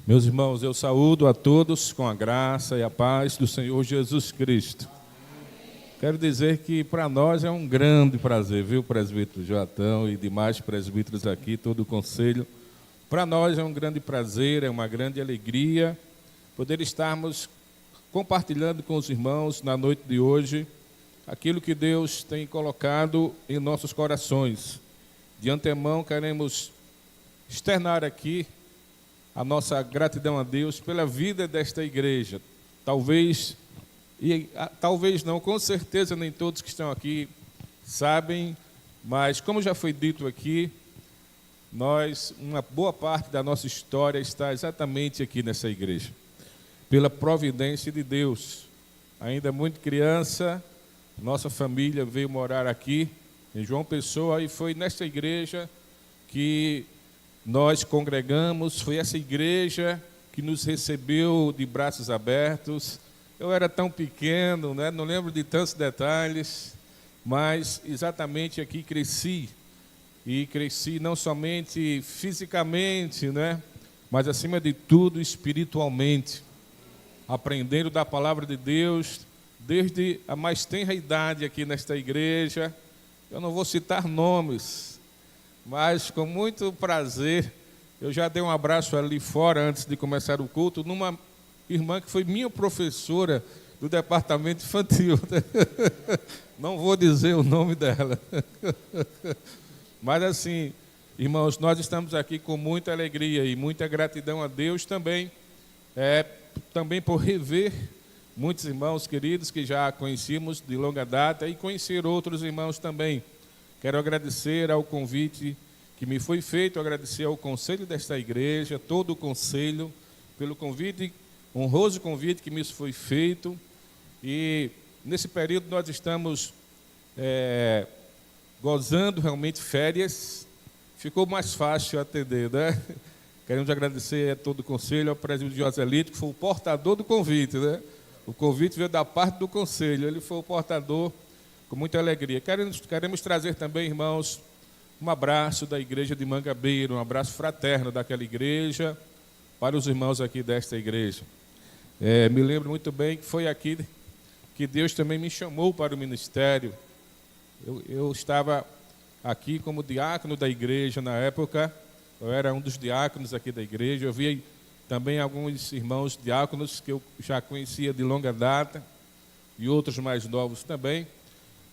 Meus irmãos, eu saúdo a todos com a graça e a paz do Senhor Jesus Cristo. Quero dizer que para nós é um grande prazer, viu, presbítero Joatão e demais presbíteros aqui, todo o conselho. Para nós é um grande prazer, é uma grande alegria poder estarmos compartilhando com os irmãos na noite de hoje aquilo que Deus tem colocado em nossos corações. De antemão, queremos externar aqui a nossa gratidão a Deus pela vida desta igreja. Talvez não, com certeza nem todos que estão aqui sabem, mas como já foi dito aqui, uma boa parte da nossa história está exatamente aqui nessa igreja, pela providência de Deus. Ainda muito criança, nossa família veio morar aqui em João Pessoa e foi nesta igreja que nós congregamos, foi essa igreja que nos recebeu de braços abertos. Eu era tão pequeno, né? Não lembro de tantos detalhes, mas exatamente aqui cresci. E cresci não somente fisicamente, né? Mas acima de tudo espiritualmente, aprendendo da palavra de Deus desde a mais tenra idade aqui nesta igreja. Eu não vou citar nomes, mas com muito prazer, eu já dei um abraço ali fora antes de começar o culto, numa irmã que foi minha professora do departamento infantil. Não vou dizer o nome dela. Mas assim, irmãos, nós estamos aqui com muita alegria e muita gratidão a Deus também, também por rever muitos irmãos queridos que já conhecíamos de longa data e conhecer outros irmãos também. Quero agradecer ao convite que me foi feito, agradecer ao conselho desta igreja, todo o conselho, pelo convite, honroso convite que me foi feito. E nesse período nós estamos gozando realmente férias. Ficou mais fácil atender, né? Queremos agradecer a todo o conselho, ao presbítero Joselito, que foi o portador do convite, né? O convite veio da parte do conselho, ele foi o portador. Com muita alegria. Queremos trazer também, irmãos, um abraço da igreja de Mangabeira, um abraço fraterno daquela igreja, para os irmãos aqui desta igreja. Me lembro muito bem que foi aqui que Deus também me chamou para o ministério. Eu estava aqui como diácono da igreja na época, eu era um dos diáconos aqui da igreja, eu vi também alguns irmãos diáconos que eu já conhecia de longa data, e outros mais novos também.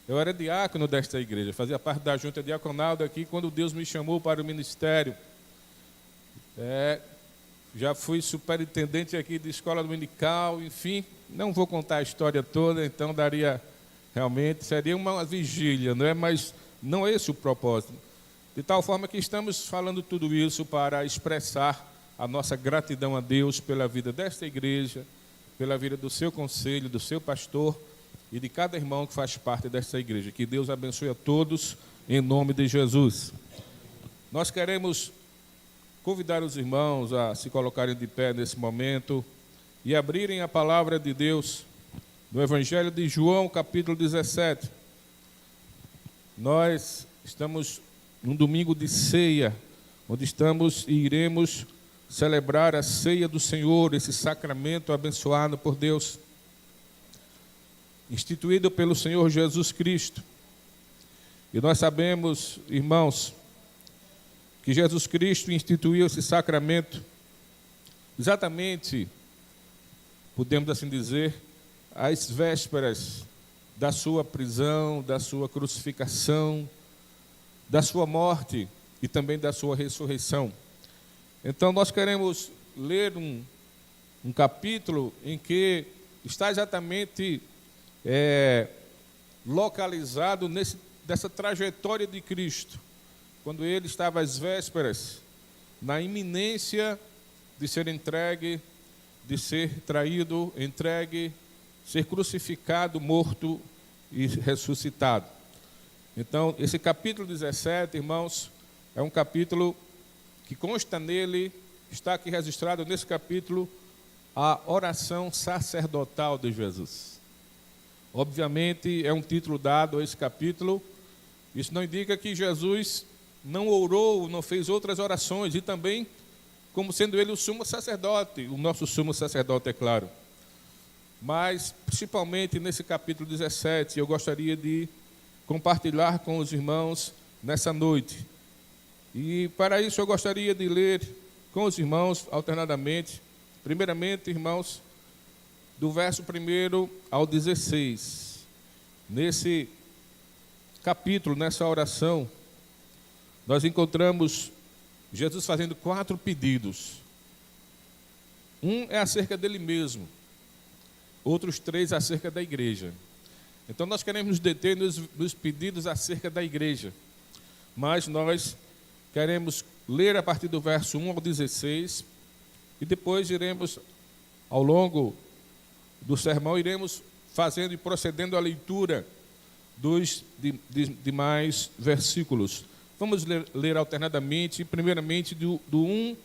Eu era diácono desta igreja, fazia parte da junta diaconal daqui quando Deus me chamou para o ministério. Já fui superintendente aqui de escola dominical, enfim, não vou contar a história toda, então seria uma vigília, não é? Mas não é esse o propósito. De tal forma que estamos falando tudo isso para expressar a nossa gratidão a Deus pela vida desta igreja, pela vida do seu conselho, do seu pastor, e de cada irmão que faz parte dessa igreja. Que Deus abençoe a todos, em nome de Jesus. Nós queremos convidar os irmãos a se colocarem de pé nesse momento e abrirem a palavra de Deus no Evangelho de João, capítulo 17. Nós estamos num domingo de ceia, onde estamos e iremos celebrar a ceia do Senhor, esse sacramento abençoado por Deus, instituído pelo Senhor Jesus Cristo. E nós sabemos, irmãos, que Jesus Cristo instituiu esse sacramento exatamente, podemos assim dizer, às vésperas da sua prisão, da sua crucificação, da sua morte e também da sua ressurreição. Então nós queremos ler um capítulo em que está exatamente localizado dessa trajetória de Cristo, quando ele estava às vésperas, na iminência de ser entregue, de ser traído, entregue, ser crucificado, morto e ressuscitado. Então, esse capítulo 17, irmãos, é um capítulo que consta nele, está aqui registrado nesse capítulo, a oração sacerdotal de Jesus. Obviamente, é um título dado a esse capítulo. Isso não indica que Jesus não orou, não fez outras orações, e também como sendo ele o sumo sacerdote, o nosso sumo sacerdote, é claro. Mas, principalmente nesse capítulo 17, eu gostaria de compartilhar com os irmãos nessa noite. E para isso eu gostaria de ler com os irmãos alternadamente, primeiramente, irmãos, do verso 1 ao 16. Nesse capítulo, nessa oração, nós encontramos Jesus fazendo 4 pedidos. Um é acerca dele mesmo, outros 3 acerca da igreja. Então nós queremos nos deter nos pedidos acerca da igreja, mas nós queremos ler a partir do verso 1 ao 16, e depois iremos, ao longo do sermão, iremos fazendo e procedendo à leitura dos demais versículos. Vamos ler alternadamente, primeiramente do 1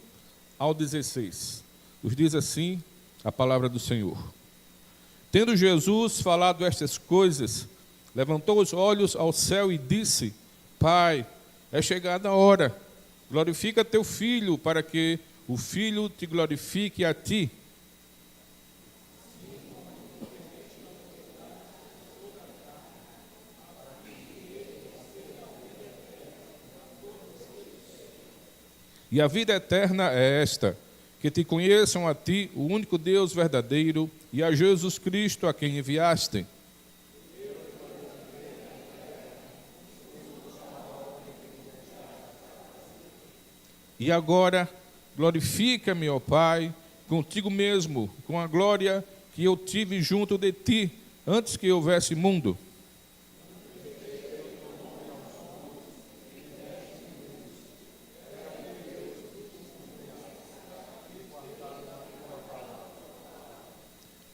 ao 16. Nos diz assim a palavra do Senhor. Tendo Jesus falado estas coisas, levantou os olhos ao céu e disse: Pai, é chegada a hora, glorifica teu Filho, para que o Filho te glorifique a ti. E a vida eterna é esta, que te conheçam a ti, o único Deus verdadeiro, e a Jesus Cristo, a quem enviaste. E agora, glorifica-me, ó Pai, contigo mesmo, com a glória que eu tive junto de ti, antes que houvesse mundo.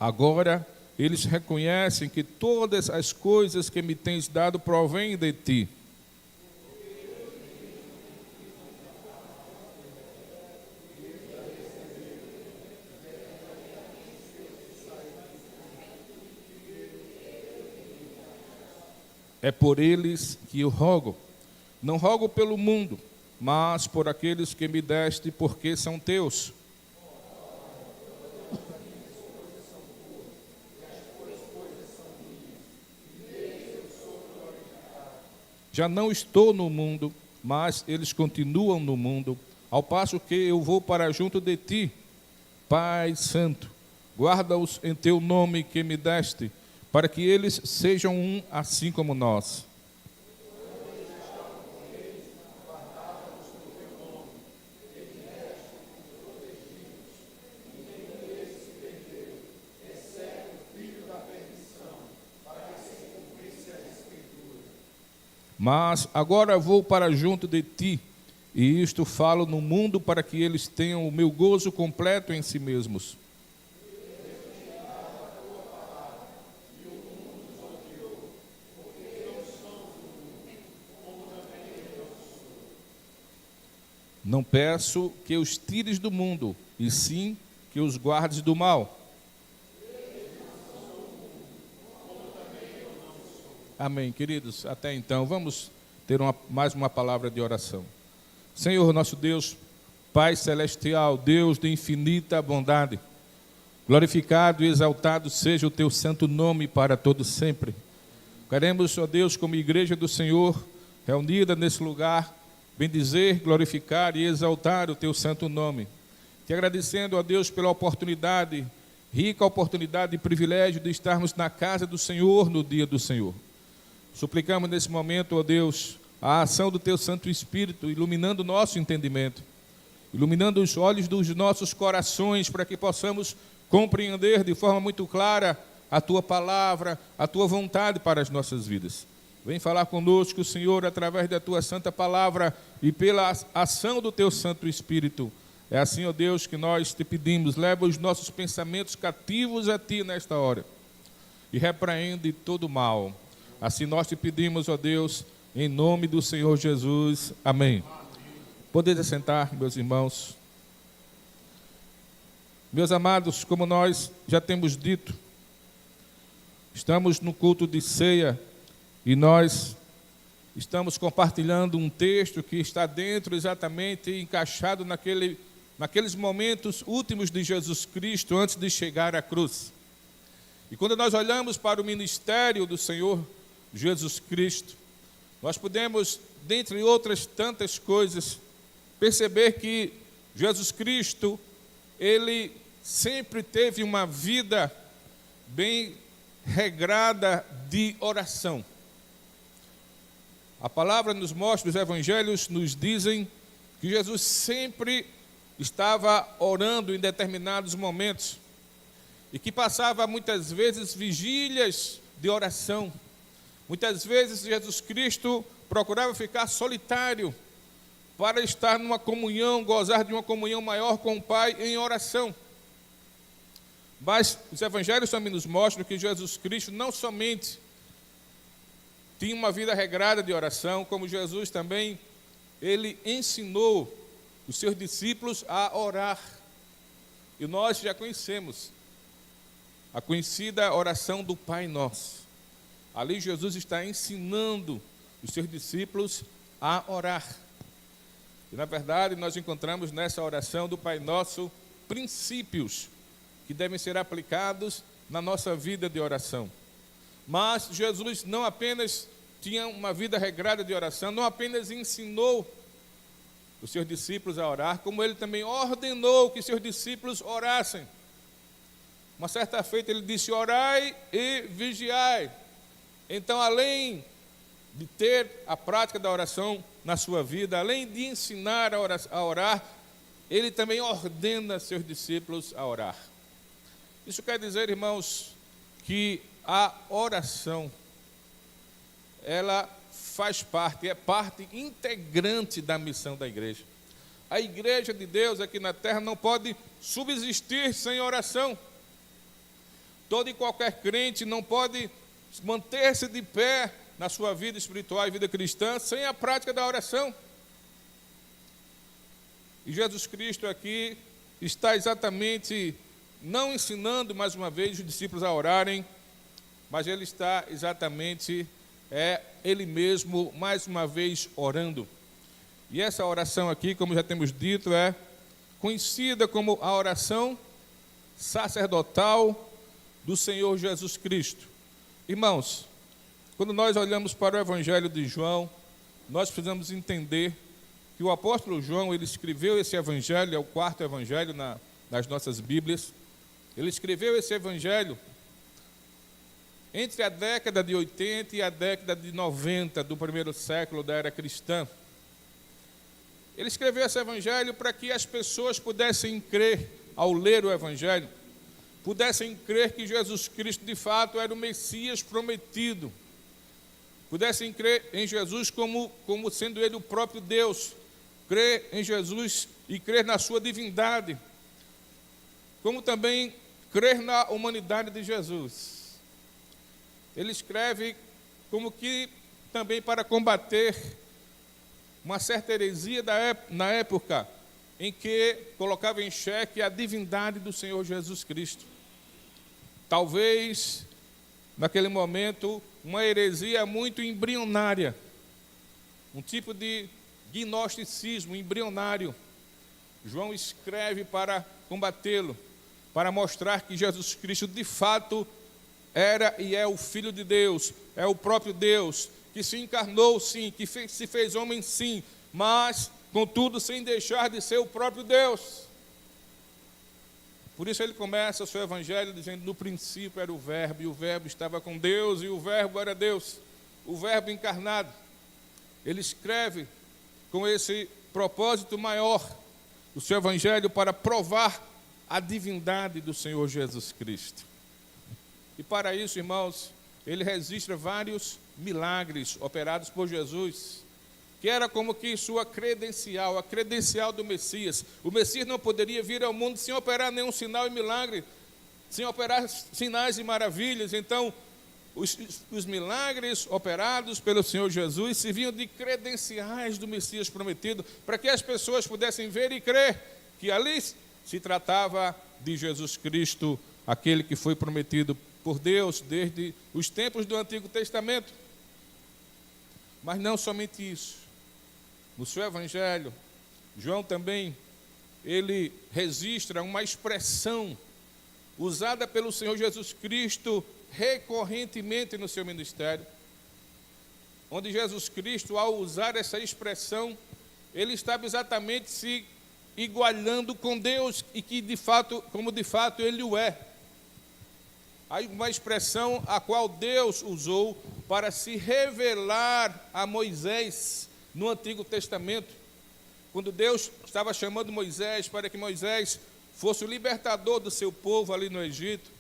Agora, eles reconhecem que todas as coisas que me tens dado provêm de ti. É por eles que eu rogo. Não rogo pelo mundo, mas por aqueles que me deste, porque são teus. Já não estou no mundo, mas eles continuam no mundo, ao passo que eu vou para junto de ti. Pai Santo, guarda-os em teu nome que me deste, para que eles sejam um assim como nós. Mas agora vou para junto de ti, e isto falo no mundo para que eles tenham o meu gozo completo em si mesmos. Não peço que os tires do mundo, e sim que os guardes do mal. Amém, queridos. Até então, vamos ter mais uma palavra de oração. Senhor, nosso Deus, Pai celestial, Deus de infinita bondade, glorificado e exaltado seja o teu santo nome para todo sempre. Queremos, ó Deus, como igreja do Senhor, reunida nesse lugar, bendizer, glorificar e exaltar o teu santo nome. Te agradecendo, ó Deus, pela oportunidade, rica oportunidade e privilégio de estarmos na casa do Senhor no dia do Senhor. Suplicamos nesse momento, ó Deus, a ação do teu Santo Espírito, iluminando o nosso entendimento, iluminando os olhos dos nossos corações, para que possamos compreender de forma muito clara a tua palavra, a tua vontade para as nossas vidas. Vem falar conosco, Senhor, através da tua santa palavra e pela ação do teu Santo Espírito. É assim, ó Deus, que nós te pedimos, leva os nossos pensamentos cativos a ti nesta hora e repreende todo o mal. Assim nós te pedimos, ó Deus, em nome do Senhor Jesus. Amém. Poder assentar, meus irmãos. Meus amados, como nós já temos dito, estamos no culto de ceia e nós estamos compartilhando um texto que está dentro exatamente encaixado naqueles momentos últimos de Jesus Cristo antes de chegar à cruz. E quando nós olhamos para o ministério do Senhor Jesus Cristo, nós podemos, dentre outras tantas coisas, perceber que Jesus Cristo, ele sempre teve uma vida bem regrada de oração. A palavra nos mostra, os evangelhos nos dizem que Jesus sempre estava orando em determinados momentos e que passava muitas vezes vigílias de oração. Muitas vezes Jesus Cristo procurava ficar solitário para estar numa comunhão, gozar de uma comunhão maior com o Pai em oração. Mas os evangelhos também nos mostram que Jesus Cristo não somente tinha uma vida regrada de oração, como Jesus também, ele ensinou os seus discípulos a orar. E nós já conhecemos a conhecida oração do Pai Nosso. Ali Jesus está ensinando os seus discípulos a orar. E na verdade nós encontramos nessa oração do Pai Nosso princípios que devem ser aplicados na nossa vida de oração. Mas Jesus não apenas tinha uma vida regrada de oração, não apenas ensinou os seus discípulos a orar, como ele também ordenou que seus discípulos orassem. Uma certa feita ele disse: orai e vigiai. Então, além de ter a prática da oração na sua vida, além de ensinar a orar, ele também ordena seus discípulos a orar. Isso quer dizer, irmãos, que a oração, ela faz parte, é parte integrante da missão da igreja. A igreja de Deus aqui na terra não pode subsistir sem oração. Todo e qualquer crente não pode manter-se de pé na sua vida espiritual e vida cristã sem a prática da oração. E Jesus Cristo aqui está exatamente não ensinando mais uma vez os discípulos a orarem, mas ele está exatamente ele mesmo mais uma vez orando. E essa oração aqui, como já temos dito, é conhecida como a oração sacerdotal do Senhor Jesus Cristo. Irmãos, quando nós olhamos para o Evangelho de João, nós precisamos entender que o apóstolo João, ele escreveu esse Evangelho, é o quarto Evangelho nas nossas Bíblias. Ele escreveu esse Evangelho entre a década de 80 e a década de 90 do primeiro século da era cristã. Ele escreveu esse Evangelho para que as pessoas pudessem crer, ao ler o Evangelho, pudessem crer que Jesus Cristo de fato era o Messias prometido, pudessem crer em Jesus como sendo ele o próprio Deus, crer em Jesus e crer na sua divindade, como também crer na humanidade de Jesus. Ele escreve como que também para combater uma certa heresia na época em que colocava em xeque a divindade do Senhor Jesus Cristo. Talvez, naquele momento, uma heresia muito embrionária, um tipo de gnosticismo embrionário. João escreve para combatê-lo, para mostrar que Jesus Cristo de fato era e é o Filho de Deus, é o próprio Deus, que se encarnou sim, que se fez homem sim, mas, contudo, sem deixar de ser o próprio Deus. Por isso ele começa o seu evangelho dizendo: no princípio era o Verbo, e o Verbo estava com Deus, e o Verbo era Deus, o Verbo encarnado. Ele escreve com esse propósito maior o seu evangelho para provar a divindade do Senhor Jesus Cristo. E para isso, irmãos, ele registra vários milagres operados por Jesus, que era como que sua credencial, a credencial do Messias. O Messias não poderia vir ao mundo sem operar nenhum sinal e milagre, sem operar sinais e maravilhas. Então, os milagres operados pelo Senhor Jesus serviam de credenciais do Messias prometido, para que as pessoas pudessem ver e crer que ali se tratava de Jesus Cristo, aquele que foi prometido por Deus desde os tempos do Antigo Testamento. Mas não somente isso. No seu Evangelho, João também, ele registra uma expressão usada pelo Senhor Jesus Cristo recorrentemente no seu ministério, onde Jesus Cristo, ao usar essa expressão, ele estava exatamente se igualando com Deus, e que de fato, como de fato ele o é. Há uma expressão a qual Deus usou para se revelar a Moisés no Antigo Testamento, quando Deus estava chamando Moisés para que Moisés fosse o libertador do seu povo ali no Egito.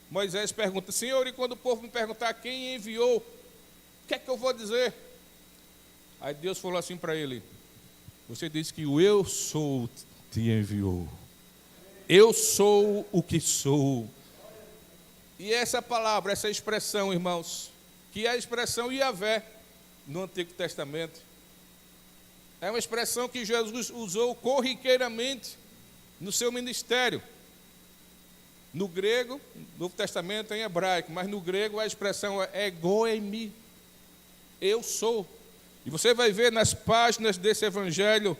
Moisés pergunta: Senhor, e quando o povo me perguntar quem enviou, o que é que eu vou dizer? Aí Deus falou assim para ele: você diz que o eu sou te enviou. Eu sou o que sou. E essa palavra, essa expressão, irmãos, que é a expressão Yahvé no Antigo Testamento, é uma expressão que Jesus usou corriqueiramente no seu ministério. No grego, no Novo Testamento em hebraico, mas no grego a expressão é egoemi, eu sou. E você vai ver nas páginas desse evangelho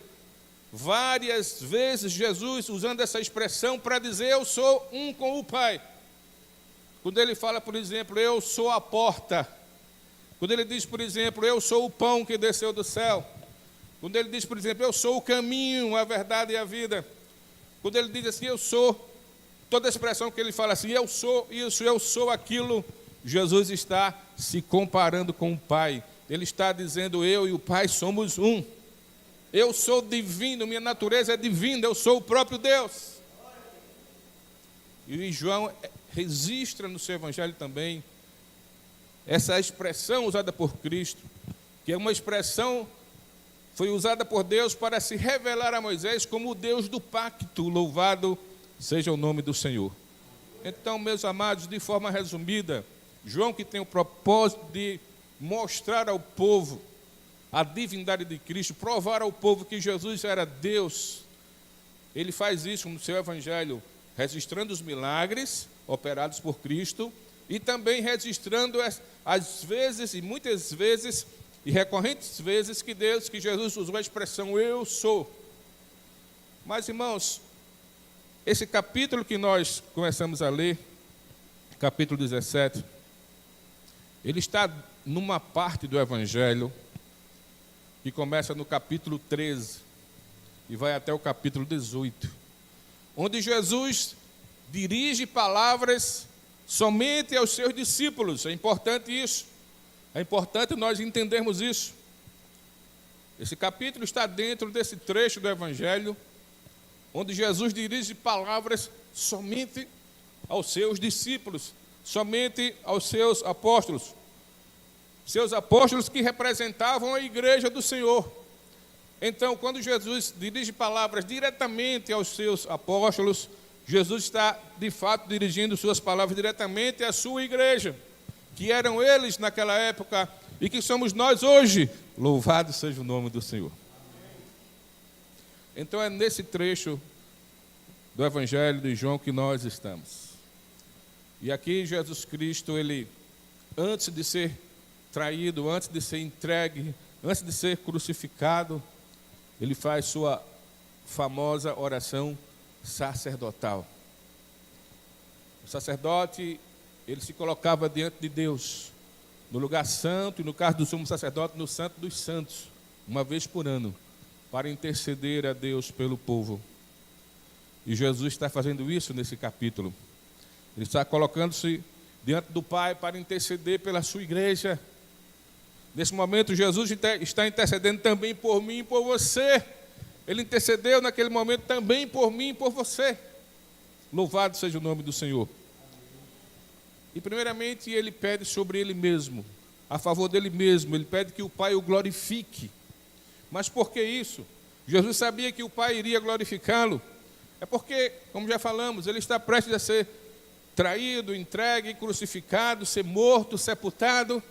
várias vezes Jesus usando essa expressão para dizer eu sou um com o Pai. Quando ele fala, por exemplo, eu sou a porta. Quando ele diz, por exemplo, eu sou o pão que desceu do céu. Quando ele diz, por exemplo, eu sou o caminho, a verdade e a vida. Quando ele diz assim, eu sou, toda a expressão que ele fala assim, eu sou isso, eu sou aquilo, Jesus está se comparando com o Pai. Ele está dizendo, eu e o Pai somos um. Eu sou divino, minha natureza é divina, eu sou o próprio Deus. E João registra no seu evangelho também essa expressão usada por Cristo, que é uma expressão, foi usada por Deus para se revelar a Moisés como o Deus do pacto. Louvado seja o nome do Senhor. Então, meus amados, de forma resumida, João, que tem o propósito de mostrar ao povo a divindade de Cristo, provar ao povo que Jesus era Deus, ele faz isso no seu evangelho, registrando os milagres operados por Cristo e também registrando as vezes, e muitas vezes, e recorrentes vezes que Jesus usou a expressão eu sou. Mas, irmãos, esse capítulo que nós começamos a ler, capítulo 17, ele está numa parte do Evangelho que começa no capítulo 13 e vai até o capítulo 18, onde Jesus dirige palavras somente aos seus discípulos. É importante isso, é importante nós entendermos isso. Esse capítulo está dentro desse trecho do Evangelho, onde Jesus dirige palavras somente aos seus discípulos, somente aos seus apóstolos que representavam a igreja do Senhor. Então, quando Jesus dirige palavras diretamente aos seus apóstolos, Jesus está, de fato, dirigindo suas palavras diretamente à sua igreja, que eram eles naquela época e que somos nós hoje. Louvado seja o nome do Senhor. Então, é nesse trecho do Evangelho de João que nós estamos. E aqui Jesus Cristo, ele, antes de ser traído, antes de ser entregue, antes de ser crucificado, ele faz sua famosa oração sacerdotal. O sacerdote, ele se colocava diante de Deus, no lugar santo, e no caso do sumo sacerdote, no santo dos santos, uma vez por ano, para interceder a Deus pelo povo. E Jesus está fazendo isso nesse capítulo. Ele está colocando-se diante do Pai para interceder pela sua igreja. Nesse momento, Jesus está intercedendo também por mim e por você. Ele intercedeu naquele momento também por mim e por você. Louvado seja o nome do Senhor. E primeiramente ele pede sobre ele mesmo, a favor dele mesmo. Ele pede que o Pai o glorifique. Mas por que isso? Jesus sabia que o Pai iria glorificá-lo. É porque, como já falamos, ele está prestes a ser traído, entregue, crucificado, ser morto, sepultado.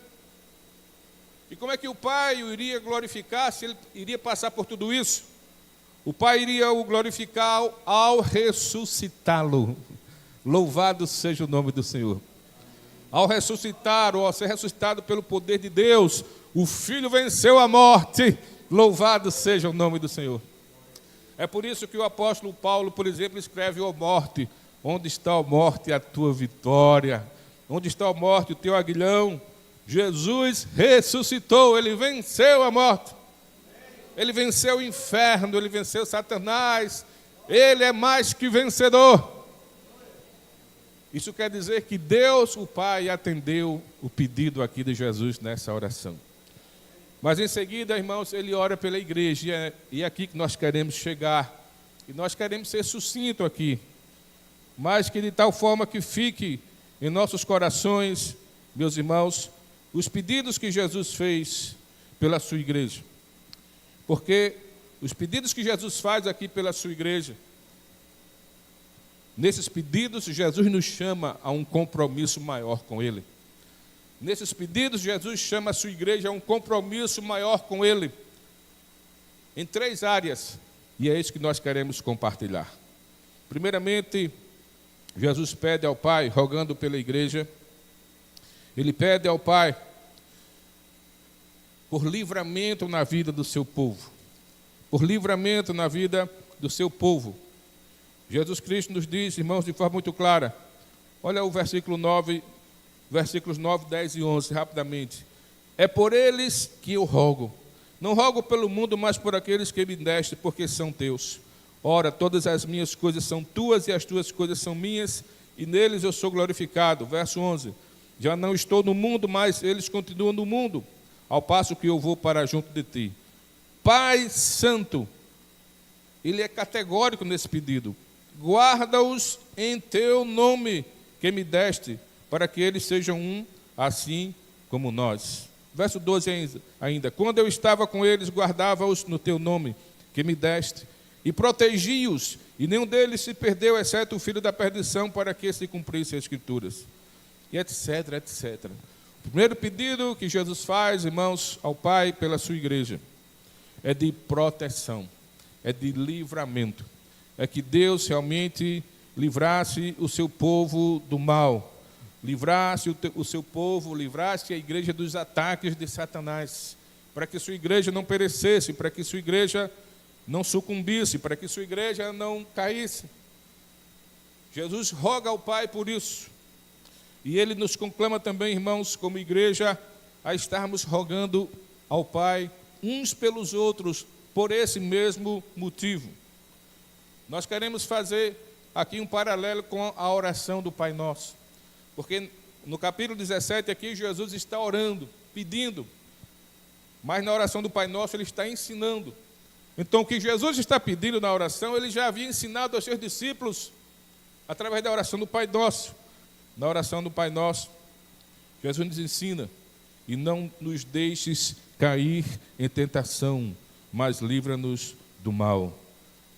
E como é que o Pai o iria glorificar se ele iria passar por tudo isso? O Pai iria o glorificar ao ressuscitá-lo. Louvado seja o nome do Senhor. Ao ressuscitar, ou ao ser ressuscitado pelo poder de Deus, o Filho venceu a morte. Louvado seja o nome do Senhor. É por isso que o apóstolo Paulo, por exemplo, escreve: ó morte, onde está a morte, a tua vitória? Onde está a morte, o teu aguilhão? Jesus ressuscitou, ele venceu a morte. Ele venceu o inferno, ele venceu Satanás. Ele é mais que vencedor. Isso quer dizer que Deus, o Pai, atendeu o pedido aqui de Jesus nessa oração. Mas em seguida, irmãos, ele ora pela igreja, e é aqui que nós queremos chegar. E nós queremos ser sucinto aqui, mas que de tal forma que fique em nossos corações, meus irmãos, os pedidos que Jesus fez pela sua igreja. Porque os pedidos que Jesus faz aqui pela sua igreja, nesses pedidos, Jesus nos chama a um compromisso maior com Ele. Nesses pedidos, Jesus chama a sua igreja a um compromisso maior com Ele, em 3 áreas, e é isso que nós queremos compartilhar. Primeiramente, Jesus pede ao Pai, rogando pela igreja, ele pede ao Pai por livramento na vida do seu povo, por livramento na vida do seu povo. Jesus Cristo nos diz, irmãos, de forma muito clara, olha o versículo 9, versículos 9, 10 e 11, rapidamente. É por eles que eu rogo. Não rogo pelo mundo, mas por aqueles que me deste, porque são teus. Ora, todas as minhas coisas são tuas e as tuas coisas são minhas, e neles eu sou glorificado. Verso 11. Já não estou no mundo, mas eles continuam no mundo, ao passo que eu vou para junto de ti. Pai Santo, ele é categórico nesse pedido. Guarda-os em teu nome que me deste, para que eles sejam um, assim como nós. Verso 12 ainda. Quando eu estava com eles, guardava-os no teu nome que me deste, e protegi-os, e nenhum deles se perdeu, exceto o filho da perdição, para que se cumprissem as Escrituras. E etc, etc. O primeiro pedido que Jesus faz, irmãos, ao Pai pela sua igreja, é de proteção, é de livramento. É que Deus realmente livrasse o seu povo do mal, livrasse o seu povo, livrasse a igreja dos ataques de Satanás, para que sua igreja não perecesse, para que sua igreja não sucumbisse, para que sua igreja não caísse. Jesus roga ao Pai por isso. E ele nos conclama também, irmãos, como igreja, a estarmos rogando ao Pai uns pelos outros, por esse mesmo motivo. Nós queremos fazer aqui um paralelo com a oração do Pai Nosso. Porque no capítulo 17 aqui, Jesus está orando, pedindo. Mas na oração do Pai Nosso, ele está ensinando. Então, o que Jesus está pedindo na oração, ele já havia ensinado aos seus discípulos, através da oração do Pai Nosso. Na oração do Pai Nosso, Jesus nos ensina: e não nos deixes cair em tentação, mas livra-nos do mal.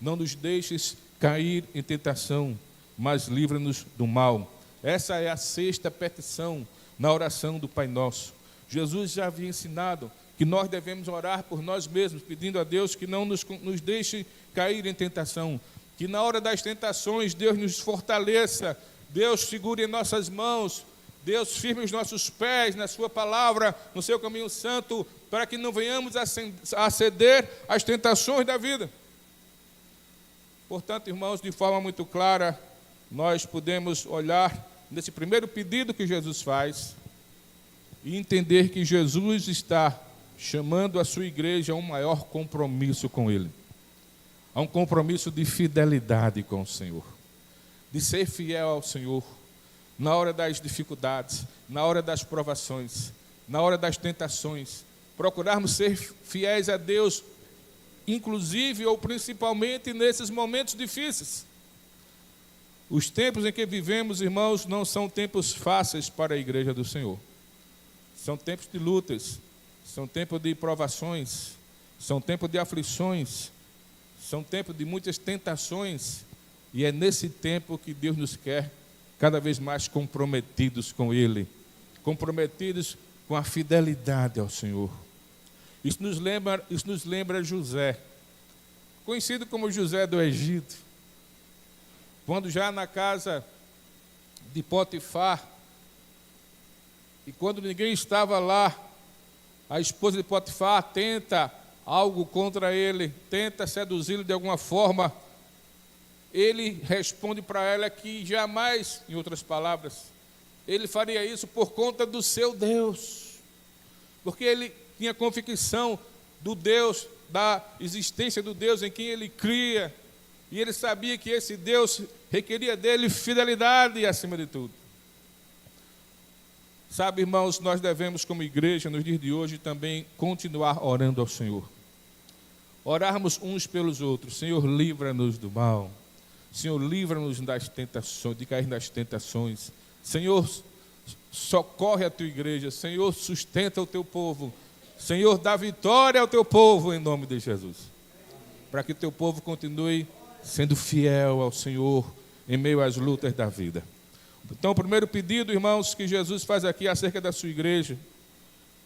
Não nos deixes cair em tentação, mas livra-nos do mal. Essa é a 6ª petição na oração do Pai Nosso. Jesus já havia ensinado que nós devemos orar por nós mesmos, pedindo a Deus que não nos deixe cair em tentação, que na hora das tentações Deus nos fortaleça, Deus segure em nossas mãos, Deus firme os nossos pés na sua palavra, no seu caminho santo, para que não venhamos a ceder às tentações da vida. Portanto, irmãos, de forma muito clara, nós podemos olhar nesse primeiro pedido que Jesus faz e entender que Jesus está chamando a sua igreja a um maior compromisso com Ele, a um compromisso de fidelidade com o Senhor, de ser fiel ao Senhor na hora das dificuldades, na hora das provações, na hora das tentações, procurarmos ser fiéis a Deus, inclusive ou principalmente nesses momentos difíceis. Os tempos em que vivemos, irmãos, não são tempos fáceis para a igreja do Senhor. São tempos de lutas, são tempos de provações, são tempos de aflições, são tempos de muitas tentações, e é nesse tempo que Deus nos quer cada vez mais comprometidos com Ele, comprometidos com a fidelidade ao Senhor. Isso nos lembra José, conhecido como José do Egito, quando já na casa de Potifar, e quando ninguém estava lá, a esposa de Potifar tenta algo contra ele, tenta seduzi-lo de alguma forma. Ele responde para ela que jamais, em outras palavras, ele faria isso por conta do seu Deus, porque ele tinha convicção do Deus, da existência do Deus em quem ele cria, e ele sabia que esse Deus requeria dele fidelidade acima de tudo. Sabe, irmãos, nós devemos, como igreja, nos dias de hoje, também continuar orando ao Senhor. Orarmos uns pelos outros. Senhor, livra-nos do mal. Senhor, livra-nos das tentações, de cair nas tentações. Senhor, socorre a tua igreja. Senhor, sustenta o teu povo. Senhor, dá vitória ao teu povo, em nome de Jesus. Para que o teu povo continue sendo fiel ao Senhor em meio às lutas da vida. Então, o primeiro pedido, irmãos, que Jesus faz aqui acerca da sua igreja,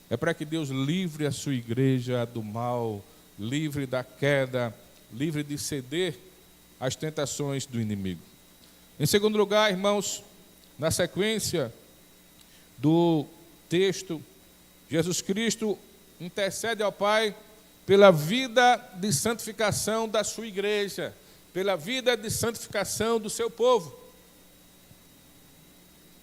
é para que Deus livre a sua igreja do mal, livre da queda, livre de ceder às tentações do inimigo. Em segundo lugar, irmãos, na sequência do texto, Jesus Cristo intercede ao Pai pela vida de santificação da sua igreja, pela vida de santificação do seu povo.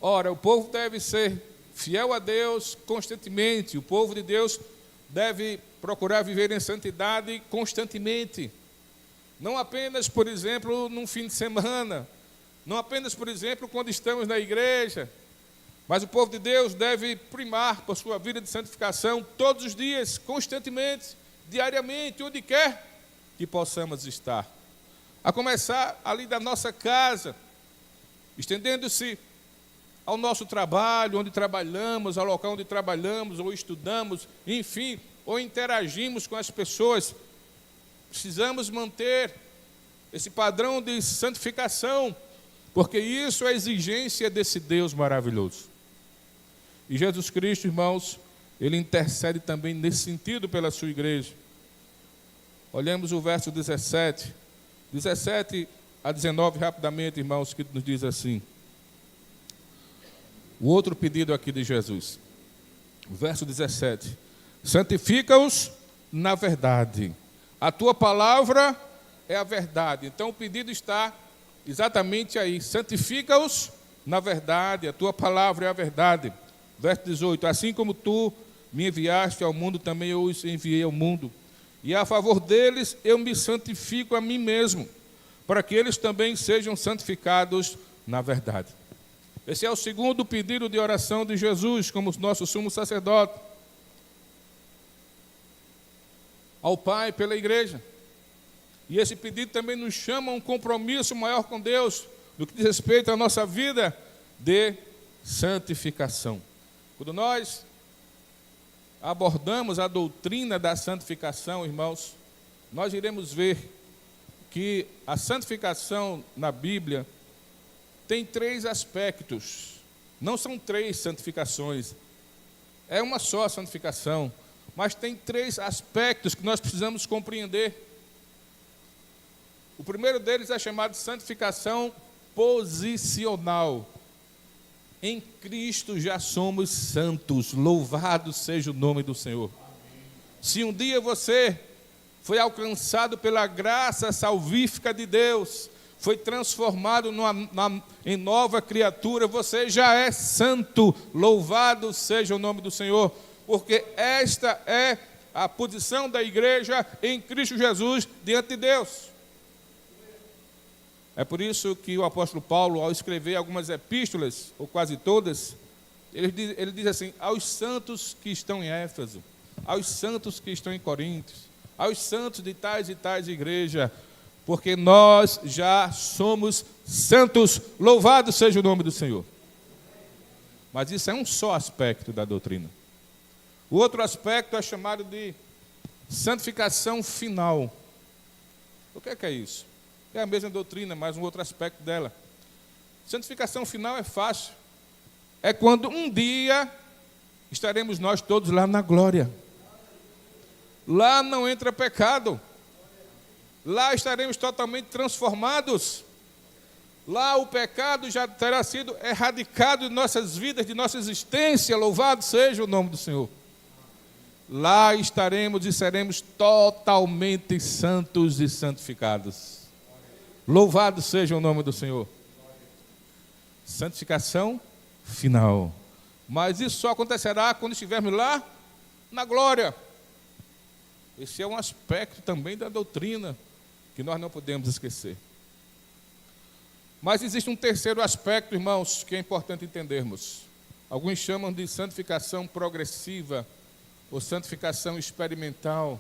Ora, o povo deve ser fiel a Deus constantemente, o povo de Deus deve procurar viver em santidade constantemente. Não apenas, por exemplo, num fim de semana, não apenas, por exemplo, quando estamos na igreja, mas o povo de Deus deve primar por sua vida de santificação todos os dias, constantemente, diariamente, onde quer que possamos estar. A começar ali da nossa casa, estendendo-se ao nosso trabalho, onde trabalhamos, ao local onde trabalhamos, ou estudamos, enfim, ou interagimos com as pessoas. Precisamos manter esse padrão de santificação, porque isso é a exigência desse Deus maravilhoso. E Jesus Cristo, irmãos, Ele intercede também nesse sentido pela sua igreja. Olhemos o verso 17 a 19 rapidamente, irmãos, que nos diz assim. O outro pedido aqui de Jesus, o verso 17: santifica-os na verdade, a tua palavra é a verdade. Então o pedido está exatamente aí, santifica-os na verdade, a tua palavra é a verdade. Verso 18: assim como tu me enviaste ao mundo, também eu os enviei ao mundo, e a favor deles eu me santifico a mim mesmo, para que eles também sejam santificados na verdade. Esse é o segundo pedido de oração de Jesus, como nosso sumo sacerdote, ao Pai pela igreja. E esse pedido também nos chama a um compromisso maior com Deus, no que diz respeito à nossa vida de santificação. Quando nós abordamos a doutrina da santificação, irmãos, nós iremos ver que a santificação na Bíblia tem 3 aspectos. Não são 3 santificações, é uma só santificação, mas tem 3 aspectos que nós precisamos compreender. O primeiro deles é chamado de santificação posicional. Em Cristo já somos santos, louvado seja o nome do Senhor. Se um dia você foi alcançado pela graça salvífica de Deus, foi transformado em nova criatura, você já é santo, louvado seja o nome do Senhor, porque esta é a posição da igreja em Cristo Jesus diante de Deus. É por isso que o apóstolo Paulo, ao escrever algumas epístolas, ou quase todas, ele diz assim: aos santos que estão em Éfeso, aos santos que estão em Coríntios, aos santos de tais e tais igrejas, porque nós já somos santos, louvado seja o nome do Senhor. Mas isso é um só aspecto da doutrina. O outro aspecto é chamado de santificação final. O que é isso? É a mesma doutrina, mas um outro aspecto dela. Santificação final é fácil. É quando um dia estaremos nós todos lá na glória. Lá não entra pecado. Lá estaremos totalmente transformados. Lá o pecado já terá sido erradicado de nossas vidas, de nossa existência. Louvado seja o nome do Senhor. Lá estaremos e seremos totalmente santos e santificados. Louvado seja o nome do Senhor. Santificação final. Mas isso só acontecerá quando estivermos lá na glória. Esse é um aspecto também da doutrina que nós não podemos esquecer. Mas existe um terceiro aspecto, irmãos, que é importante entendermos. Alguns chamam de santificação progressiva ou santificação experimental.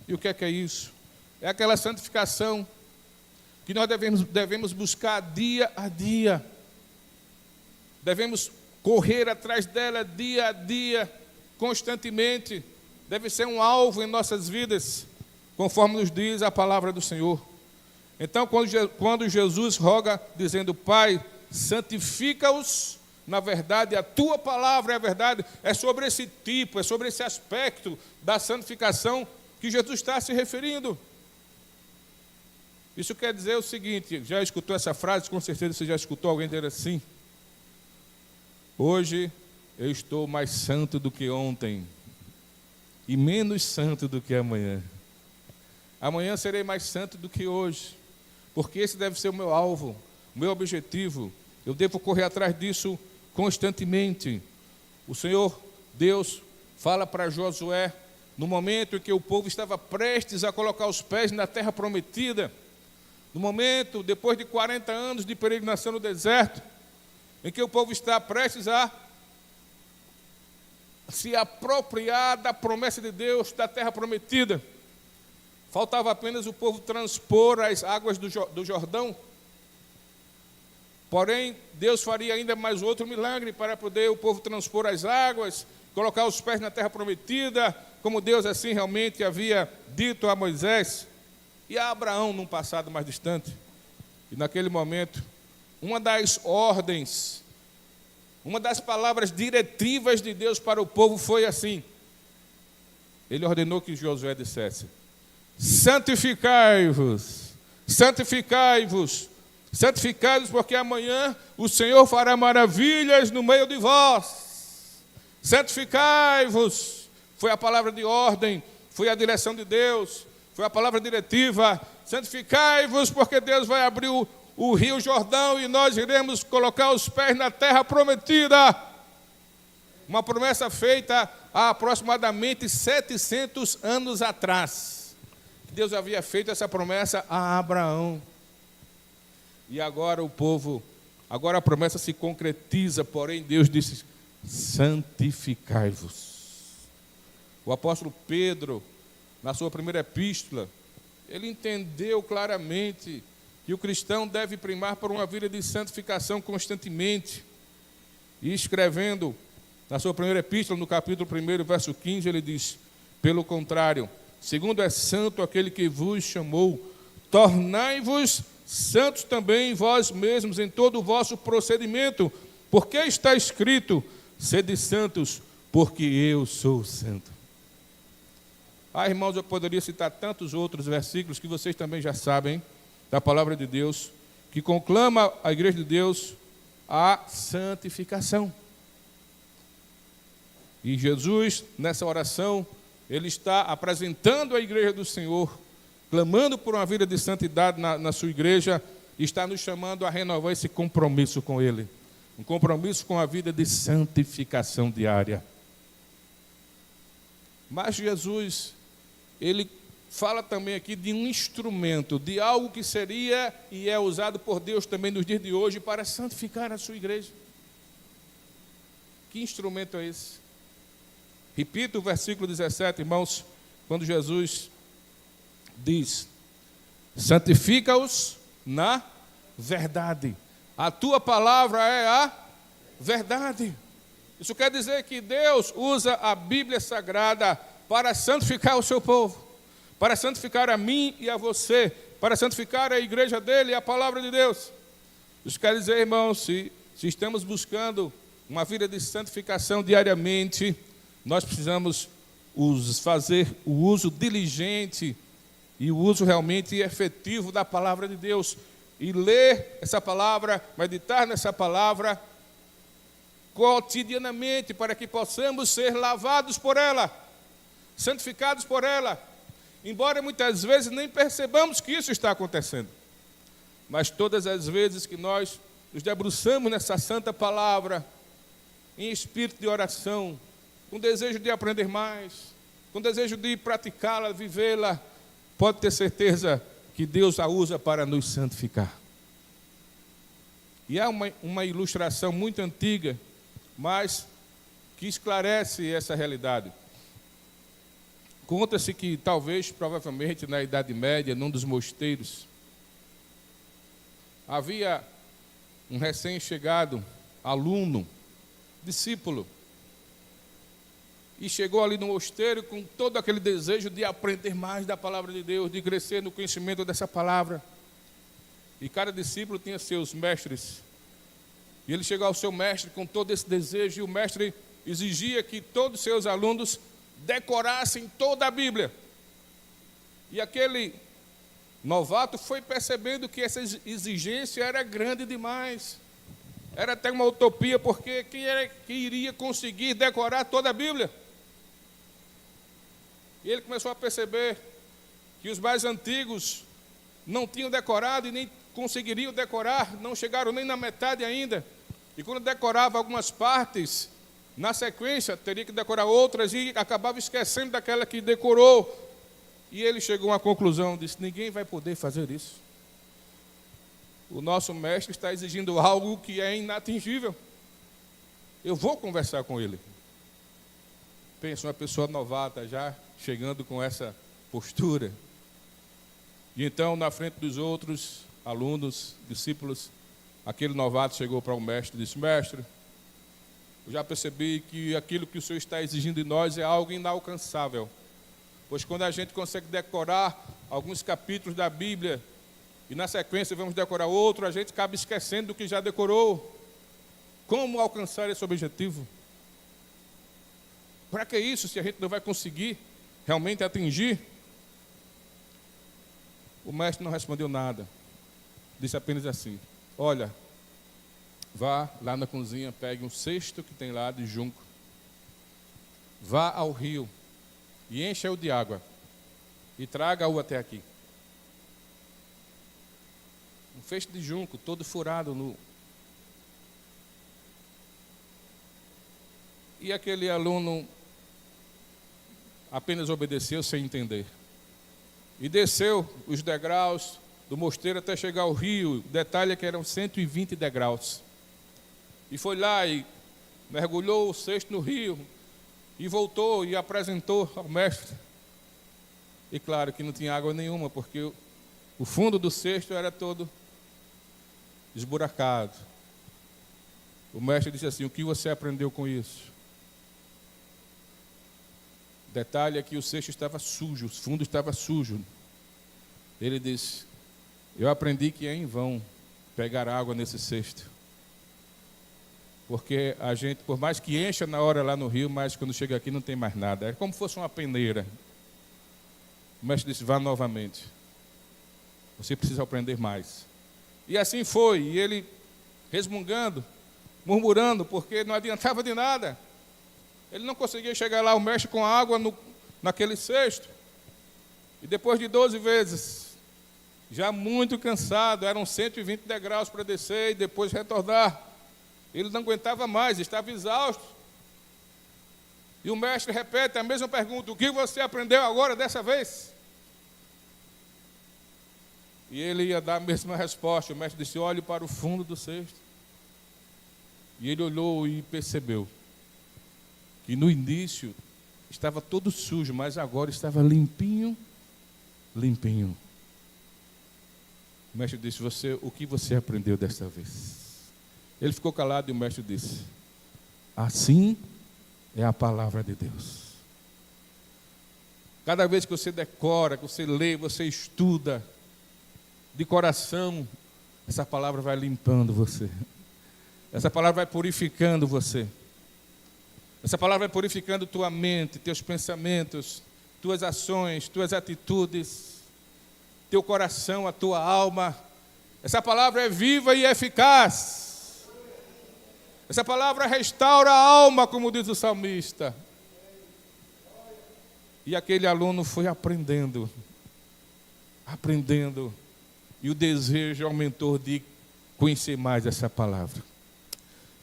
E o que é isso? É aquela santificação que nós devemos buscar dia a dia. Devemos correr atrás dela dia a dia, constantemente. Deve ser um alvo em nossas vidas, conforme nos diz a palavra do Senhor. Então, quando Jesus roga, dizendo: Pai, santifica-os, na verdade, a tua palavra é a verdade, é sobre esse tipo, é sobre esse aspecto da santificação que Jesus está se referindo. Isso quer dizer o seguinte: já escutou essa frase? Com certeza você já escutou alguém dizer assim: hoje eu estou mais santo do que ontem e menos santo do que amanhã. Amanhã serei mais santo do que hoje, porque esse deve ser o meu alvo, o meu objetivo. Eu devo correr atrás disso constantemente. O Senhor Deus fala para Josué, no momento em que o povo estava prestes a colocar os pés na terra prometida, no momento, depois de 40 anos de peregrinação no deserto, em que o povo está prestes a se apropriar da promessa de Deus, da terra prometida. Faltava apenas o povo transpor as águas do Jordão. Porém, Deus faria ainda mais outro milagre para poder o povo transpor as águas, colocar os pés na terra prometida, como Deus assim realmente havia dito a Moisés e a Abraão num passado mais distante. E naquele momento, uma das ordens, uma das palavras diretivas de Deus para o povo foi assim. Ele ordenou que Josué dissesse: santificai-vos, santificai-vos, santificai-vos, porque amanhã o Senhor fará maravilhas no meio de vós. Santificai-vos, foi a palavra de ordem, foi a direção de Deus, foi a palavra diretiva. Santificai-vos, porque Deus vai abrir o rio Jordão e nós iremos colocar os pés na terra prometida. Uma promessa feita há aproximadamente 700 anos atrás. Deus havia feito essa promessa a Abraão. E agora agora a promessa se concretiza, porém Deus disse: santificai-vos. O apóstolo Pedro, na sua primeira epístola, ele entendeu claramente que o cristão deve primar por uma vida de santificação constantemente. E escrevendo na sua primeira epístola, no capítulo 1, verso 15, ele diz: pelo contrário, segundo é santo aquele que vos chamou, tornai-vos santos também vós mesmos em todo o vosso procedimento, porque está escrito: sede santos, porque eu sou santo. Irmãos, eu poderia citar tantos outros versículos que vocês também já sabem, da palavra de Deus, que conclama a igreja de Deus a santificação. E Jesus, nessa oração, ele está apresentando a igreja do Senhor, clamando por uma vida de santidade na sua igreja, e está nos chamando a renovar esse compromisso com Ele, um compromisso com a vida de santificação diária. Mas Jesus, ele fala também aqui de um instrumento, de algo que seria e é usado por Deus também nos dias de hoje para santificar a sua igreja. Que instrumento é esse? Repito o versículo 17, irmãos, quando Jesus diz: santifica-os na verdade. A tua palavra é a verdade. Isso quer dizer que Deus usa a Bíblia Sagrada para santificar o seu povo, para santificar a mim e a você, para santificar a igreja dele e a palavra de Deus. Isso quer dizer, irmãos, se estamos buscando uma vida de santificação diariamente, nós precisamos fazer o uso diligente e o uso realmente efetivo da palavra de Deus. E ler essa palavra, meditar nessa palavra cotidianamente, para que possamos ser lavados por ela, santificados por ela. Embora muitas vezes nem percebamos que isso está acontecendo. Mas todas as vezes que nós nos debruçamos nessa santa palavra, em espírito de oração, com desejo de aprender mais, com desejo de praticá-la, vivê-la, pode ter certeza que Deus a usa para nos santificar. E há uma ilustração muito antiga, mas que esclarece essa realidade. Conta-se que talvez, provavelmente, na Idade Média, num dos mosteiros, havia um recém-chegado aluno, discípulo, e chegou ali no mosteiro com todo aquele desejo de aprender mais da palavra de Deus, de crescer no conhecimento dessa palavra. E cada discípulo tinha seus mestres. E ele chegou ao seu mestre com todo esse desejo, e o mestre exigia que todos os seus alunos decorassem toda a Bíblia. E aquele novato foi percebendo que essa exigência era grande demais. Era até uma utopia, porque quem era que iria conseguir decorar toda a Bíblia? E ele começou a perceber que os mais antigos não tinham decorado e nem conseguiriam decorar, não chegaram nem na metade ainda. E quando decorava algumas partes, na sequência teria que decorar outras e acabava esquecendo daquela que decorou. E ele chegou a uma conclusão, disse: ninguém vai poder fazer isso. O nosso mestre está exigindo algo que é inatingível. Eu vou conversar com ele. Pensa, uma pessoa novata já chegando com essa postura. E então, na frente dos outros alunos, discípulos, aquele novato chegou para o mestre e disse: mestre, eu já percebi que aquilo que o Senhor está exigindo de nós é algo inalcançável. Pois quando a gente consegue decorar alguns capítulos da Bíblia, e na sequência vamos decorar outro, a gente acaba esquecendo do que já decorou. Como alcançar esse objetivo? Para que isso, se a gente não vai conseguir realmente atingir? O mestre não respondeu nada. Disse apenas assim: olha, vá lá na cozinha, pegue um cesto que tem lá de junco, vá ao rio e encha-o de água e traga-o até aqui. Um feixe de junco, todo furado no... E aquele aluno apenas obedeceu sem entender. E desceu os degraus do mosteiro até chegar ao rio. Detalhe é que eram 120 degraus. E foi lá e mergulhou o cesto no rio. E voltou e apresentou ao mestre. E claro que não tinha água nenhuma, porque o fundo do cesto era todo esburacado. O mestre disse assim: o que você aprendeu com isso? Detalhe é que o cesto estava sujo, o fundo estava sujo. Ele disse: eu aprendi que é em vão pegar água nesse cesto. Porque a gente, por mais que encha na hora lá no rio, mas quando chega aqui não tem mais nada. É como se fosse uma peneira. O mestre disse: vá novamente. Você precisa aprender mais. E assim foi. E ele, resmungando, murmurando, porque não adiantava de nada. Ele não conseguia chegar lá, o mestre com água naquele cesto. E depois de 12 vezes, já muito cansado, eram 120 degraus para descer e depois retornar. Ele não aguentava mais, estava exausto. E o mestre repete a mesma pergunta: o que você aprendeu agora dessa vez? E ele ia dar a mesma resposta. O mestre disse: olhe para o fundo do cesto. E ele olhou e percebeu que no início estava todo sujo, mas agora estava limpinho, limpinho. O mestre disse: o que você aprendeu desta vez? Ele ficou calado e o mestre disse: assim é a palavra de Deus. Cada vez que você decora, que você lê, você estuda de coração, essa palavra vai limpando você. Essa palavra vai purificando você. Essa palavra vai purificando tua mente, teus pensamentos, tuas ações, tuas atitudes, teu coração, a tua alma. Essa palavra é viva e eficaz. Essa palavra restaura a alma, como diz o salmista. E aquele aluno foi aprendendo, e o desejo aumentou de conhecer mais essa palavra.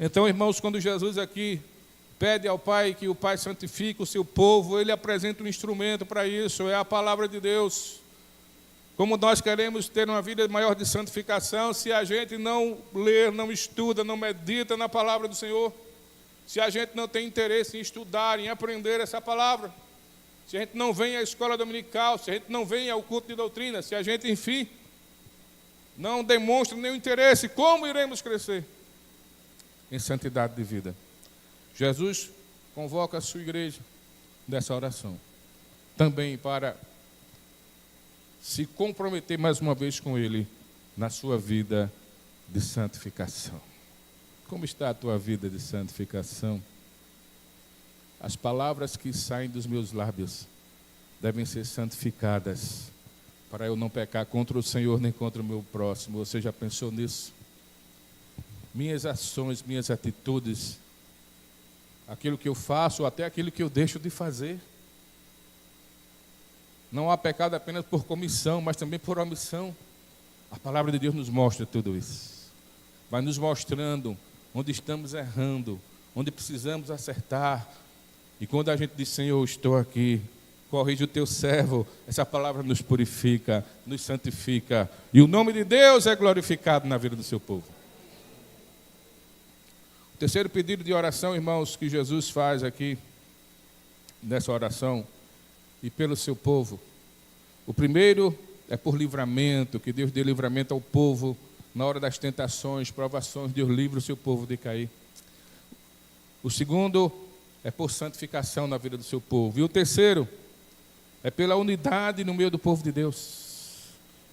Então, irmãos, quando Jesus aqui pede ao Pai que o Pai santifique o seu povo, Ele apresenta um instrumento para isso, é a palavra de Deus. Como nós queremos ter uma vida maior de santificação, se a gente não lê, não estuda, não medita na palavra do Senhor, se a gente não tem interesse em estudar, em aprender essa palavra, se a gente não vem à escola dominical, se a gente não vem ao culto de doutrina, se a gente, enfim, não demonstra nenhum interesse, como iremos crescer em santidade de vida? Jesus convoca a sua igreja nessa oração, também para se comprometer mais uma vez com Ele na sua vida de santificação. Como está a tua vida de santificação? As palavras que saem dos meus lábios devem ser santificadas, para eu não pecar contra o Senhor nem contra o meu próximo. Você já pensou nisso? Minhas ações, minhas atitudes, aquilo que eu faço ou até aquilo que eu deixo de fazer. Não há pecado apenas por comissão, mas também por omissão. A palavra de Deus nos mostra tudo isso. Vai nos mostrando onde estamos errando, onde precisamos acertar. E quando a gente diz, Senhor, estou aqui, corrige o teu servo, essa palavra nos purifica, nos santifica. E o nome de Deus é glorificado na vida do seu povo. O terceiro pedido de oração, irmãos, que Jesus faz aqui, nessa oração, e pelo seu povo. O primeiro é por livramento, que Deus dê livramento ao povo, na hora das tentações, provações, Deus livre o seu povo de cair. O segundo é por santificação na vida do seu povo. E o terceiro é pela unidade no meio do povo de Deus.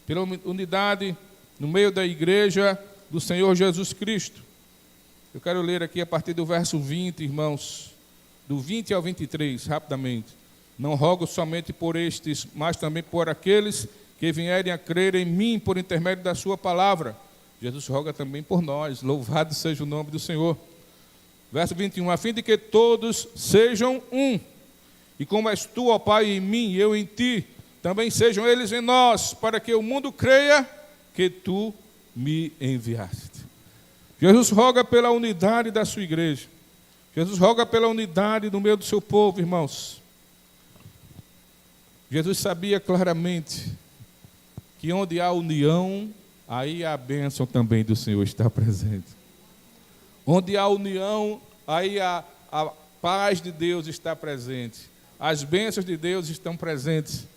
Pela unidade no meio da igreja do Senhor Jesus Cristo. Eu quero ler aqui a partir do verso 20, irmãos, do 20 ao 23, rapidamente. Não rogo somente por estes, mas também por aqueles que vierem a crer em mim por intermédio da sua palavra. Jesus roga também por nós. Louvado seja o nome do Senhor. Verso 21, a fim de que todos sejam um. E como és tu, ó Pai, em mim e eu em ti, também sejam eles em nós, para que o mundo creia que tu me enviaste. Jesus roga pela unidade da sua igreja. Jesus roga pela unidade no meio do seu povo, irmãos. Jesus sabia claramente que onde há união, aí a bênção também do Senhor está presente. Onde há união, aí a paz de Deus está presente. As bênçãos de Deus estão presentes.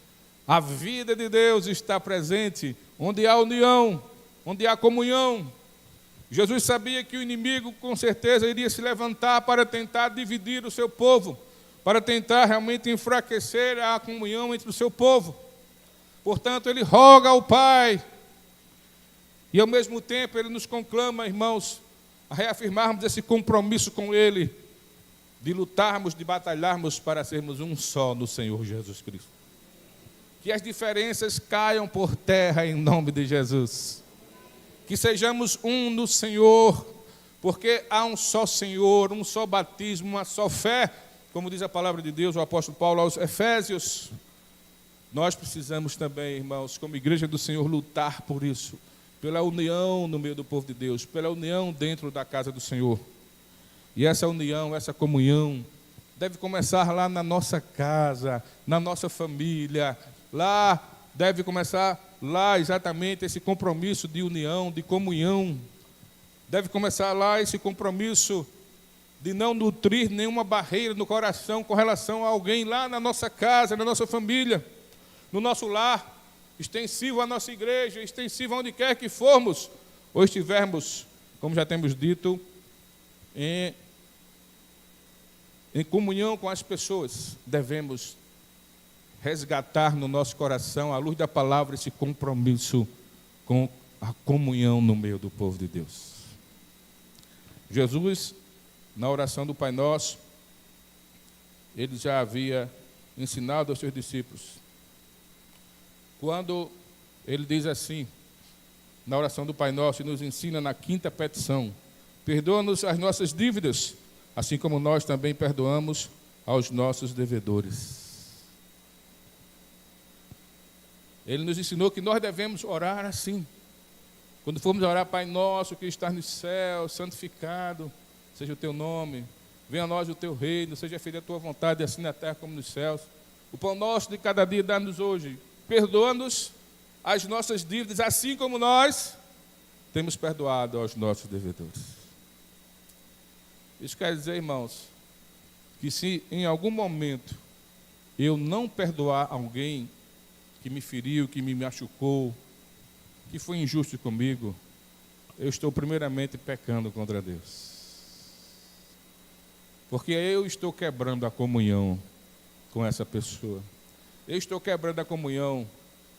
A vida de Deus está presente. Onde há união, onde há comunhão. Jesus sabia que o inimigo, com certeza, iria se levantar para tentar dividir o seu povo, para tentar realmente enfraquecer a comunhão entre o seu povo. Portanto, ele roga ao Pai. E, ao mesmo tempo, ele nos conclama, irmãos, a reafirmarmos esse compromisso com Ele, de lutarmos, de batalharmos para sermos um só no Senhor Jesus Cristo. Que as diferenças caiam por terra em nome de Jesus. Que sejamos um no Senhor, porque há um só Senhor, um só batismo, uma só fé, como diz a palavra de Deus, o apóstolo Paulo aos Efésios. Nós precisamos também, irmãos, como igreja do Senhor, lutar por isso. Pela união no meio do povo de Deus, pela união dentro da casa do Senhor. E essa união, essa comunhão, deve começar lá na nossa casa, na nossa família. Lá deve começar, lá exatamente, esse compromisso de união, de comunhão. Deve começar lá esse compromisso de não nutrir nenhuma barreira no coração com relação a alguém lá na nossa casa, na nossa família, no nosso lar. Extensivo à nossa igreja, extensivo aonde quer que formos, ou estivermos, como já temos dito, em comunhão com as pessoas. Devemos resgatar no nosso coração, à luz da palavra, esse compromisso com a comunhão no meio do povo de Deus. Jesus, na oração do Pai Nosso, ele já havia ensinado aos seus discípulos. Quando ele diz assim, na oração do Pai Nosso, e nos ensina na 5ª petição: perdoa-nos as nossas dívidas, assim como nós também perdoamos aos nossos devedores. Ele nos ensinou que nós devemos orar assim. Quando formos orar, Pai Nosso que estás nos céus, santificado seja o teu nome, venha a nós o teu reino, seja feita a tua vontade, assim na terra como nos céus. O pão nosso de cada dia dá-nos hoje. Perdoa-nos as nossas dívidas, assim como nós temos perdoado aos nossos devedores. Isso quer dizer, irmãos, que se em algum momento eu não perdoar alguém que me feriu, que me machucou, que foi injusto comigo, eu estou primeiramente pecando contra Deus. Porque eu estou quebrando a comunhão com essa pessoa. Eu estou quebrando a comunhão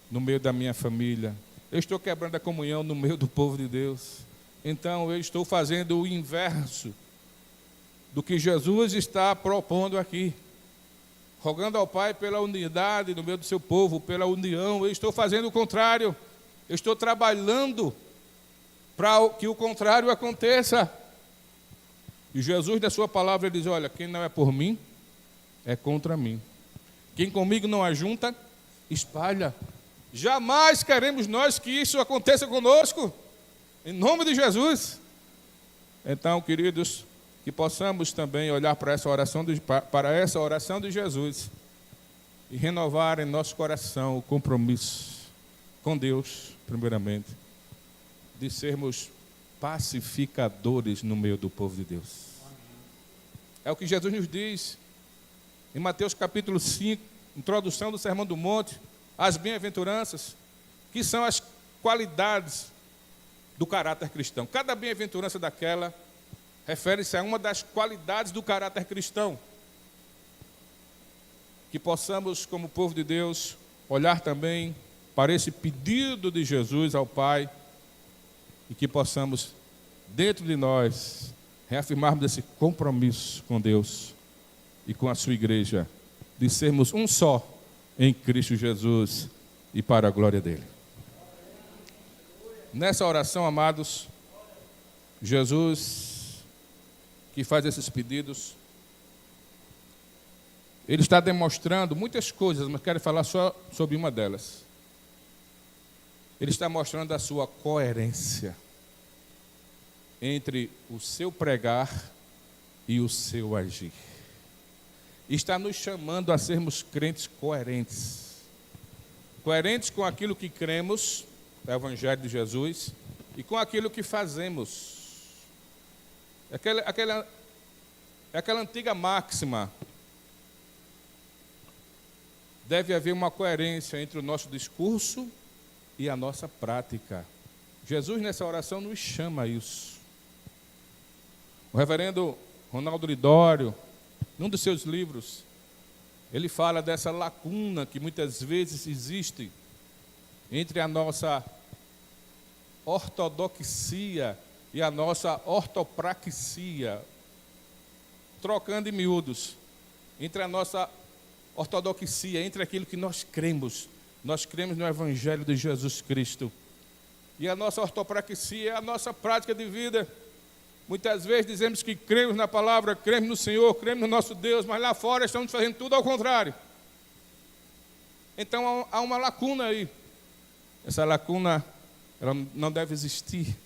no meio da minha família. Eu estou quebrando a comunhão no meio do povo de Deus. Então eu estou fazendo o inverso do que Jesus está propondo aqui. Rogando ao Pai pela unidade no meio do seu povo, pela união. Eu estou fazendo o contrário. Eu estou trabalhando para que o contrário aconteça. E Jesus, na sua palavra, diz: olha, quem não é por mim, é contra mim. Quem comigo não ajunta, espalha. Jamais queremos nós que isso aconteça conosco, em nome de Jesus. Então, queridos, que possamos também olhar para essa oração de Jesus e renovar em nosso coração o compromisso com Deus, primeiramente, de sermos pacificadores no meio do povo de Deus. É o que Jesus nos diz em Mateus capítulo 5, introdução do Sermão do Monte, as bem-aventuranças, que são as qualidades do caráter cristão. Cada bem-aventurança daquela refere-se a uma das qualidades do caráter cristão. Que possamos, como povo de Deus, olhar também para esse pedido de Jesus ao Pai e que possamos, dentro de nós, reafirmarmos esse compromisso com Deus e com a sua igreja, de sermos um só em Cristo Jesus e para a glória dele. Nessa oração, amados, Jesus, que faz esses pedidos, ele está demonstrando muitas coisas, mas quero falar só sobre uma delas. Ele está mostrando a sua coerência entre o seu pregar e o seu agir. Está nos chamando a sermos crentes coerentes. Coerentes com aquilo que cremos, o Evangelho de Jesus, e com aquilo que fazemos. Aquela antiga máxima: deve haver uma coerência entre o nosso discurso e a nossa prática. Jesus, nessa oração, nos chama a isso. O reverendo Ronaldo Lidório, num dos seus livros, ele fala dessa lacuna que muitas vezes existe entre a nossa ortodoxia e a nossa ortopraxia, trocando em miúdos, entre a nossa ortodoxia, entre aquilo que nós cremos no Evangelho de Jesus Cristo, e a nossa ortopraxia é a nossa prática de vida. Muitas vezes dizemos que cremos na palavra, cremos no Senhor, cremos no nosso Deus, mas lá fora estamos fazendo tudo ao contrário. Então há uma lacuna aí. Essa lacuna, ela não deve existir.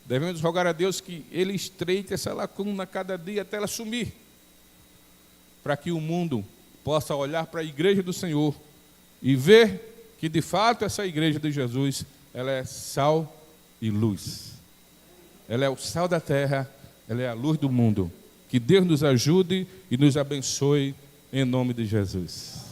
Devemos rogar a Deus que Ele estreite essa lacuna cada dia até ela sumir, para que o mundo possa olhar para a igreja do Senhor e ver que de fato essa igreja de Jesus, ela é sal e luz. Ela é o sal da terra, ela é a luz do mundo. Que Deus nos ajude e nos abençoe em nome de Jesus.